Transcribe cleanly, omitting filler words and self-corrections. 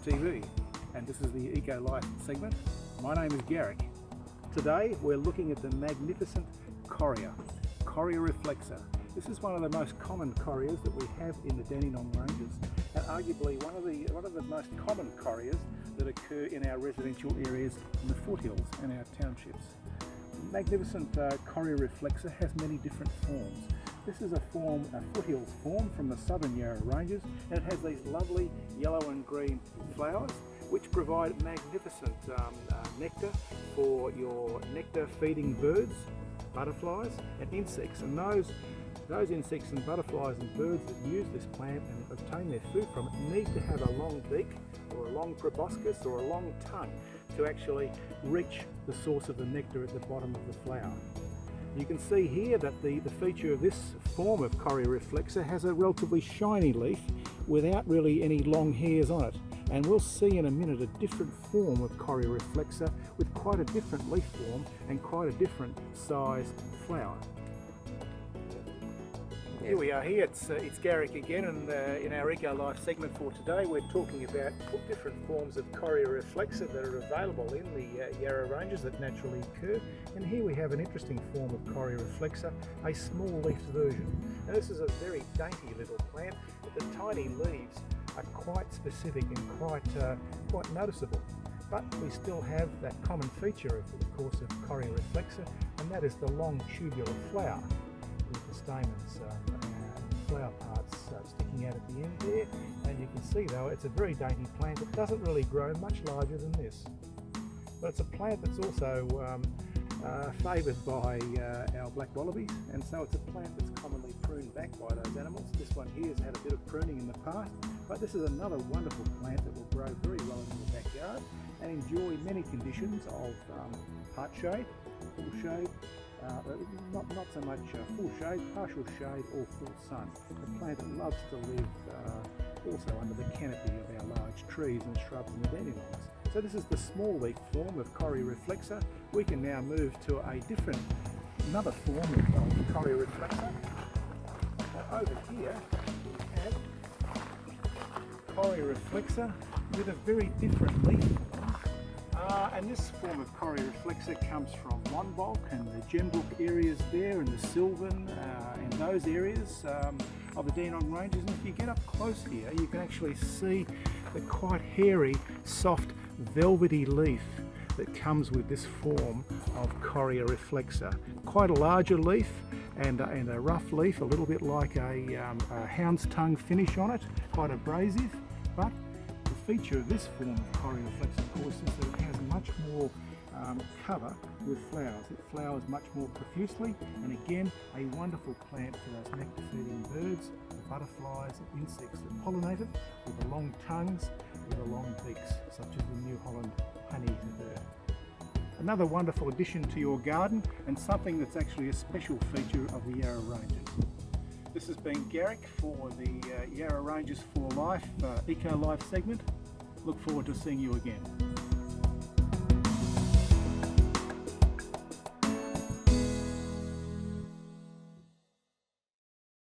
TV, and this is the Eco Life segment. My name is Garrick. Today we're looking at the magnificent Correa Reflexa. This is one of the most common correas that we have in the Dandenong Ranges, and arguably one of the most common correas that occur in our residential areas in the foothills and our townships. Magnificent Correa Reflexa has many different forms. This is a foothills form from the southern Yarra Ranges, and it has these lovely yellow and green flowers which provide magnificent nectar for your nectar feeding birds, butterflies and insects. And those insects and butterflies and birds that use this plant and obtain their food from it need to have a long beak or a long proboscis or a long tongue to actually reach the source of the nectar at the bottom of the flower. You can see here that the feature of this form of Correa Reflexa has a relatively shiny leaf without really any long hairs on it. And we'll see in a minute a different form of Correa Reflexa with quite a different leaf form and quite a different size flower. Here we are here, it's Garrick again, and in our Eco Life segment for today we're talking about different forms of Correa Reflexa that are available in the Yarra Ranges that naturally occur. And here we have an interesting form of Correa Reflexa, a small leafed version. Now this is a very dainty little plant, but the tiny leaves are quite specific and quite noticeable. But we still have that common feature of course of Correa Reflexa, and that is the long tubular flower with the stamens flower parts sticking out at the end there. And you can see though it's a very dainty plant. It doesn't really grow much larger than this, but it's a plant that's also favoured by our black wallabies, and so it's a plant that's commonly pruned back by those animals. This one here has had a bit of pruning in the past, but this is another wonderful plant that will grow very well in the backyard and enjoy many conditions of part shade, full shade, not so much full shade, partial shade or full sun. A plant that loves to live also under the canopy of our large trees and shrubs and dandelions. So this is the small leaf form of Correa Reflexa. We can now move to another form of Correa Reflexa. Over here we have Correa Reflexa with a very different leaf form. And this form of Correa Reflexa comes from Monbulk and the Gembrook areas there, and the Sylvan and those areas of the Dandenong Ranges. And if you get up close here, you can actually see the quite hairy, soft, velvety leaf that comes with this form of Correa Reflexa. Quite a larger leaf and a rough leaf, a little bit like a hound's tongue finish on it, quite abrasive. But the feature of this form of Correa Reflexa, of course, is that it has much more cover with flowers. It flowers much more profusely, and again a wonderful plant for those nectar feeding birds, the butterflies and insects that pollinate it, with the long tongues, with the long beaks, such as the New Holland honeybird. Another wonderful addition to your garden, and something that's actually a special feature of the Yarra Ranges. This has been Garrick for the Yarra Ranges for Life Eco Life segment. Look forward to seeing you again.